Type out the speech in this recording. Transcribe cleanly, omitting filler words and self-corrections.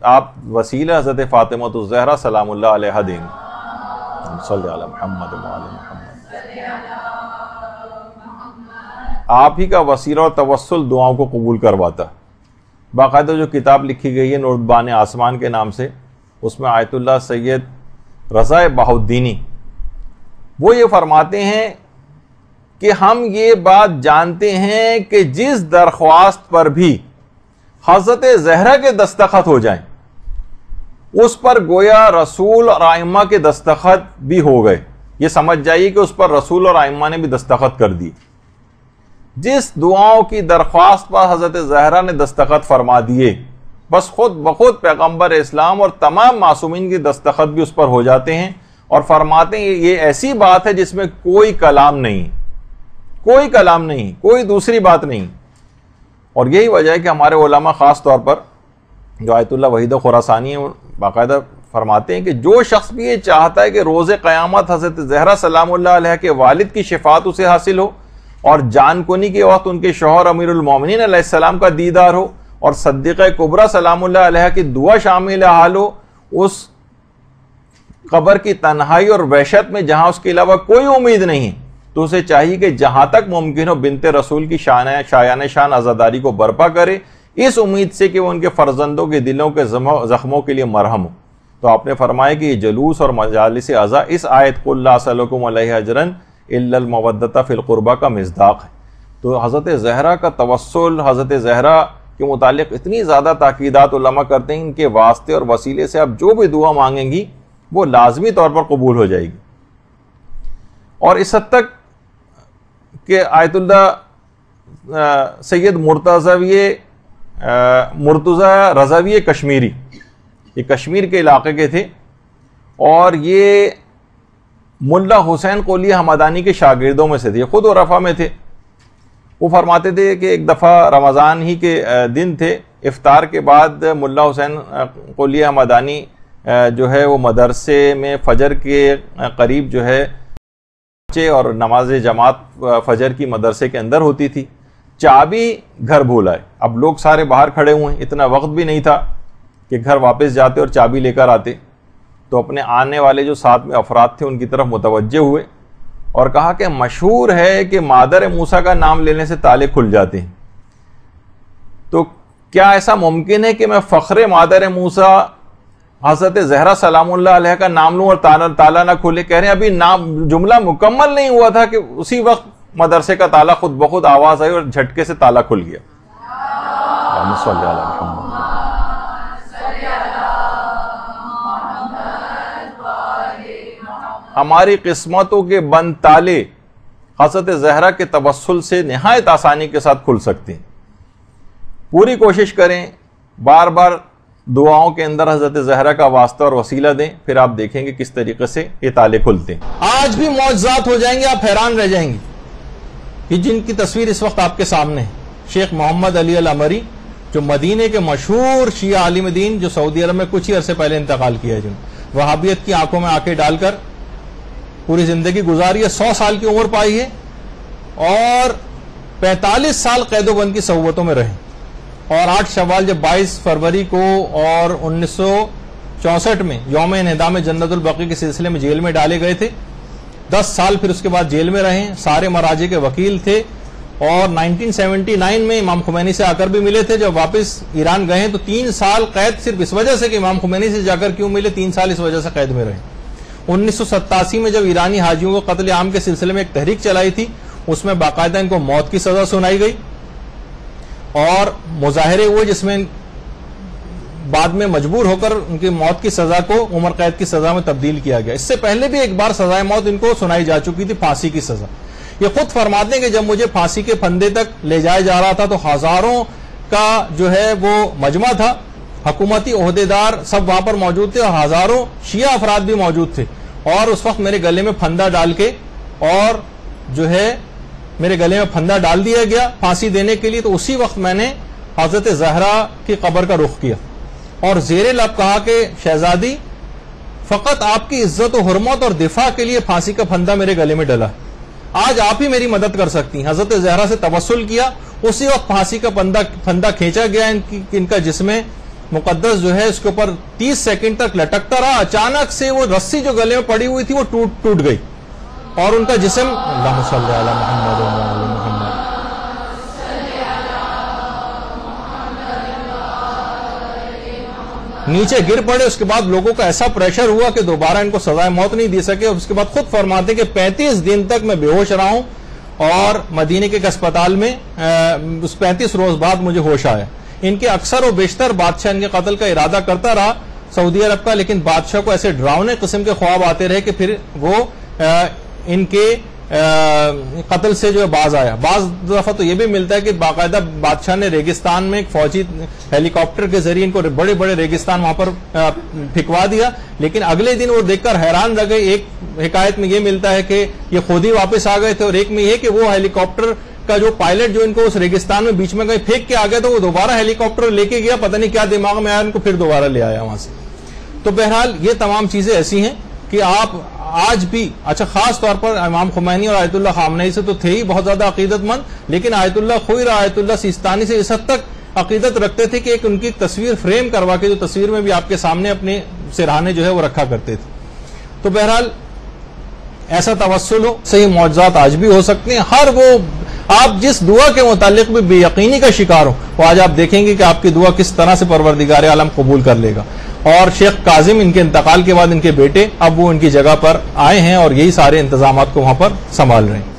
آپ وسیلہ حضرت فاطمہ الزہرا سلام اللہ علیہ دیں گے. صلی علی محمد وعلی محمد. آپ ہی کا وسیلہ اور توسل دعاؤں کو قبول کرواتا. باقاعدہ جو کتاب لکھی گئی ہے نوردبان آسمان کے نام سے، اس میں آیت اللہ سید رضا بہاؤالدینی وہ یہ فرماتے ہیں کہ ہم یہ بات جانتے ہیں کہ جس درخواست پر بھی حضرت زہرا کے دستخط ہو جائیں اس پر گویا رسول اور ائمہ کے دستخط بھی ہو گئے. یہ سمجھ جائیے کہ اس پر رسول اور ائمہ نے بھی دستخط کر دی. جس دعاؤں کی درخواست پر حضرت زہرا نے دستخط فرما دیے بس خود بخود پیغمبر اسلام اور تمام معصومین کی دستخط بھی اس پر ہو جاتے ہیں، اور فرماتے ہیں یہ ایسی بات ہے جس میں کوئی کلام نہیں، کوئی کلام نہیں، کوئی دوسری بات نہیں. اور یہی وجہ ہے کہ ہمارے علماء خاص طور پر جو آیت اللہ وحید خراسانی ہیں باقاعدہ فرماتے ہیں کہ جو شخص بھی یہ چاہتا ہے کہ روز قیامت حضرت زہرا سلام اللہ علیہ کے والد کی شفاعت اسے حاصل ہو، اور جان کنی کے وقت ان کے شوہر امیر المومنین علیہ السلام کا دیدار ہو، اور صدیقہ کبریٰ سلام اللہ علیہ کی دعا شامل حال ہو، اس قبر کی تنہائی اور وحشت میں جہاں اس کے علاوہ کوئی امید نہیں، تو اسے چاہیے کہ جہاں تک ممکن ہو بنت رسول کی شایان شان عزاداری کو برپا کرے، اس امید سے کہ وہ ان کے فرزندوں کے دلوں کے زخموں کے لیے مرہم ہو. تو آپ نے فرمایا کہ یہ جلوس اور مجالس عزا اس آیت قل لا اسألکم علیہ اجرا الا المودۃ فی القربى کا مصداق ہے. تو حضرت زہرا کا توسل، حضرت زہرا کے متعلق اتنی زیادہ تاکیدات علماء کرتے ہیں، ان کے واسطے اور وسیلے سے آپ جو بھی دعا مانگیں گی وہ لازمی طور پر قبول ہو جائے گی. اور اس حد تک کہ آیت اللہ سید مرتضی رضوی کشمیری، یہ کشمیر کے علاقے کے تھے، اور یہ ملا حسین قلی حمدانی کے شاگردوں میں سے تھے، خود عرفہ میں تھے. وہ فرماتے تھے کہ ایک دفعہ رمضان ہی کے دن تھے، افطار کے بعد ملا حسین قلی حمدانی جو ہے وہ مدرسے میں فجر کے قریب جو ہے اور نماز جماعت فجر کی مدرسے کے اندر ہوتی تھی. چابی گھر بھول آئے. اب لوگ سارے باہر کھڑے ہوئے ہیں، اتنا وقت بھی نہیں تھا کہ گھر واپس جاتے اور چابی لے کر آتے. تو اپنے آنے والے جو ساتھ میں افراد تھے ان کی طرف متوجہ ہوئے اور کہا کہ مشہور ہے کہ مادر موسیٰ کا نام لینے سے تالے کھل جاتے ہیں، تو کیا ایسا ممکن ہے کہ میں فخر مادر موسیٰ حضرت زہرا سلام اللہ علیہ کا نام لوں اور تالا نہ کھلے؟ کہہ رہے ہیں ابھی نام جملہ مکمل نہیں ہوا تھا کہ اسی وقت مدرسے کا تالا خود بخود آواز آئی اور جھٹکے سے تالا کھل گیا. صلی اللہ علیہ وسلم. ہماری قسمتوں کے بند تالے حضرت زہرا کے توسل سے نہایت آسانی کے ساتھ کھل سکتے ہیں. پوری کوشش کریں، بار بار دعاؤں کے اندر حضرت زہرا کا واسطہ اور وسیلہ دیں، پھر آپ دیکھیں گے کس طریقے سے یہ تالے کھلتے ہیں. آج بھی معجزات ہو جائیں گے، آپ حیران رہ جائیں گے. یہ جن کی تصویر اس وقت آپ کے سامنے ہے، شیخ محمد علی العمری، جو مدینے کے مشہور شیعہ عالم دین، جو سعودی عرب میں کچھ ہی عرصے پہلے انتقال کیا ہے، جن وہابیت کی آنکھوں میں آنکھیں ڈال کر پوری زندگی گزاری ہے، 100 سال کی عمر پائی ہے، اور 45 سال قید و بند کی صحبتوں میں رہے. اور 8 شوال جب 22 فروری کو اور 1964 میں یوم انہدام جنت البقیع کے سلسلے میں جیل میں ڈالے گئے تھے. 10 سال پھر اس کے بعد جیل میں رہے، سارے مراجع کے وکیل تھے، اور 1979 میں امام خمینی سے آ کر بھی ملے تھے. جب واپس ایران گئے تو 3 سال قید صرف اس وجہ سے کہ امام خمینی سے جا کر کیوں ملے، 3 سال اس وجہ سے قید میں رہے. 1987 میں جب ایرانی حاجیوں کو قتل عام کے سلسلے میں ایک تحریک چلائی تھی، اس میں باقاعدہ ان کو موت کی سزا سنائی گئی اور مظاہرے ہوئے جس میں بعد میں مجبور ہو کر ان کی موت کی سزا کو عمر قید کی سزا میں تبدیل کیا گیا. اس سے پہلے بھی ایک بار سزائے موت ان کو سنائی جا چکی تھی، پھانسی کی سزا. یہ خود فرماتے ہیں کہ جب مجھے پھانسی کے پھندے تک لے جایا جا رہا تھا تو ہزاروں کا جو ہے وہ مجمع تھا، حکومتی عہدیدار سب وہاں پر موجود تھے، اور ہزاروں شیعہ افراد بھی موجود تھے. اور اس وقت میرے گلے میں پھندا ڈال کے اور جو ہے میرے گلے میں پھندا ڈال دیا گیا پھانسی دینے کے لیے. تو اسی وقت میں نے حضرت زہرا کی قبر کا رخ کیا اور زیر لب کہا کہ شہزادی، فقط آپ کی عزت و حرمت اور دفاع کے لیے پھانسی کا پھندا میرے گلے میں ڈلا، آج آپ ہی میری مدد کر سکتی ہیں. حضرت زہرا سے توسل کیا، اسی وقت پھانسی کا پھندا کھینچا گیا ان کا جسم مقدس جو ہے اس کے اوپر 30 سیکنڈ تک لٹکتا رہا. اچانک سے وہ رسی جو گلے میں پڑی ہوئی تھی وہ ٹوٹ گئی اور ان کا جسم اللہم صلی علی محمد و علی محمد نیچے گر پڑے. اس کے بعد لوگوں کا ایسا پریشر ہوا کہ دوبارہ ان کو سزائے موت نہیں دے سکے. اس کے بعد خود فرماتے کہ 35 دن تک میں بے ہوش رہا ہوں اور مدینے کے ایک اسپتال میں 35 روز بعد مجھے ہوش آیا. ان کے اکثر و بیشتر بادشاہ ان کے قتل کا ارادہ کرتا رہا سعودی عرب کا, لیکن بادشاہ کو ایسے ڈراؤنے قسم کے خواب آتے رہے کہ پھر وہ ان کے قتل سے جو باز آیا. بعض دفعہ تو یہ بھی ملتا ہے کہ باقاعدہ بادشاہ نے ریگستان میں ایک فوجی ہیلی کاپٹر کے ذریعے ان کو بڑے بڑے ریگستان وہاں پر پھکوا دیا, لیکن اگلے دن وہ دیکھ کر حیران رہ گئے. ایک حکایت میں یہ ملتا ہے کہ یہ خود ہی واپس آ گئے تھے, اور ایک میں یہ کہ وہ ہیلی کاپٹر کا جو پائلٹ جو ان کو اس ریگستان میں بیچ میں گئے پھینک کے آ گیا, تو وہ دوبارہ ہیلی کاپٹر لے کے گیا, پتہ نہیں کیا دماغ میں آیا ان کو, پھر دوبارہ لے آیا وہاں سے. تو بہرحال یہ تمام چیزیں ایسی ہیں کہ آپ آج بھی, اچھا خاص طور پر امام خمینی اور آیت اللہ خامنئی سے تو تھے ہی بہت زیادہ عقیدت مند, لیکن آیت اللہ خوئر, آیت اللہ سیستانی سے اس حد تک عقیدت رکھتے تھے کہ ایک ان کی تصویر فریم کروا کے جو تصویر میں بھی آپ کے سامنے اپنے سرہانے جو ہے وہ رکھا کرتے تھے. تو بہرحال ایسا توسل ہو, صحیح معجزات آج بھی ہو سکتے ہیں. ہر وہ آپ جس دعا کے متعلق بھی بے یقینی کا شکار ہو, وہ آج آپ دیکھیں گے کہ آپ کی دعا کس طرح سے پروردگار عالم قبول کر لے گا. اور شیخ کاظم ان کے انتقال کے بعد ان کے بیٹے اب وہ ان کی جگہ پر آئے ہیں اور یہی سارے انتظامات کو وہاں پر سنبھال رہے ہیں.